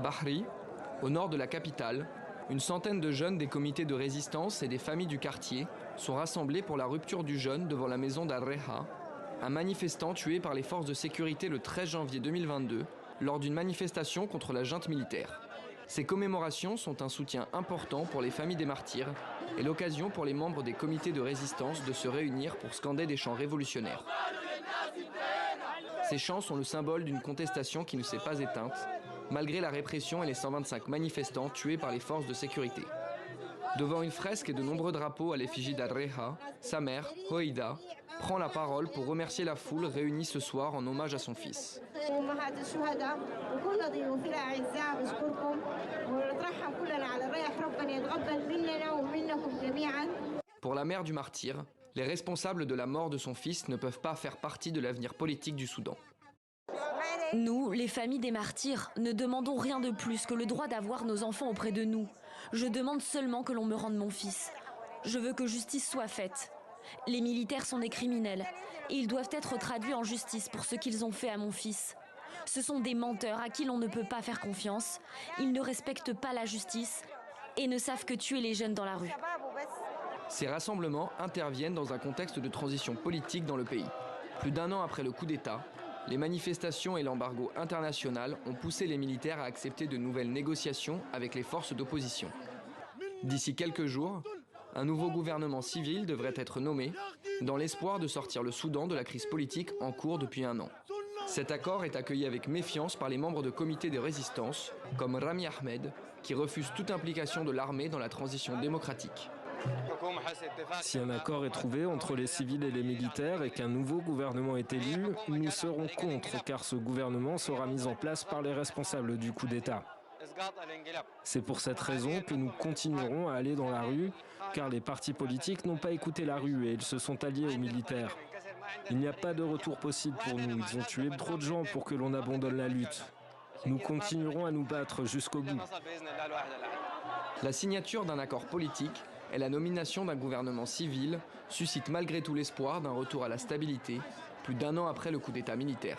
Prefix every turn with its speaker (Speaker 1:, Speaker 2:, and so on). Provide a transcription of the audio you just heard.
Speaker 1: Bahri, au nord de la capitale, une centaine de jeunes des comités de résistance et des familles du quartier sont rassemblés pour la rupture du jeûne devant la maison d'Al-Reha, un manifestant tué par les forces de sécurité le 13 janvier 2022 lors d'une manifestation contre la junte militaire. Ces commémorations sont un soutien important pour les familles des martyrs et l'occasion pour les membres des comités de résistance de se réunir pour scander des chants révolutionnaires. Ces chants sont le symbole d'une contestation qui ne s'est pas éteinte, malgré la répression et les 125 manifestants tués par les forces de sécurité. Devant une fresque et de nombreux drapeaux à l'effigie d'Al-Reha, sa mère, Hoïda, prend la parole pour remercier la foule réunie ce soir en hommage à son fils. Pour la mère du martyr, les responsables de la mort de son fils ne peuvent pas faire partie de l'avenir politique du Soudan.
Speaker 2: Nous, les familles des martyrs, ne demandons rien de plus que le droit d'avoir nos enfants auprès de nous. Je demande seulement que l'on me rende mon fils. Je veux que justice soit faite. Les militaires sont des criminels et ils doivent être traduits en justice pour ce qu'ils ont fait à mon fils. Ce sont des menteurs à qui l'on ne peut pas faire confiance. Ils ne respectent pas la justice et ne savent que tuer les jeunes dans la rue.
Speaker 1: Ces rassemblements interviennent dans un contexte de transition politique dans le pays. Plus d'un an après le coup d'État, les manifestations et l'embargo international ont poussé les militaires à accepter de nouvelles négociations avec les forces d'opposition. D'ici quelques jours, un nouveau gouvernement civil devrait être nommé dans l'espoir de sortir le Soudan de la crise politique en cours depuis un an. Cet accord est accueilli avec méfiance par les membres de comités de résistance, comme Rami Ahmed, qui refuse toute implication de l'armée dans la transition démocratique.
Speaker 3: Si un accord est trouvé entre les civils et les militaires et qu'un nouveau gouvernement est élu, nous serons contre, car ce gouvernement sera mis en place par les responsables du coup d'État. C'est pour cette raison que nous continuerons à aller dans la rue, car les partis politiques n'ont pas écouté la rue et ils se sont alliés aux militaires. Il n'y a pas de retour possible pour nous, ils ont tué trop de gens pour que l'on abandonne la lutte. Nous continuerons à nous battre jusqu'au bout.
Speaker 1: La signature d'un accord politique et la nomination d'un gouvernement civil suscitent malgré tout l'espoir d'un retour à la stabilité, plus d'un an après le coup d'État militaire.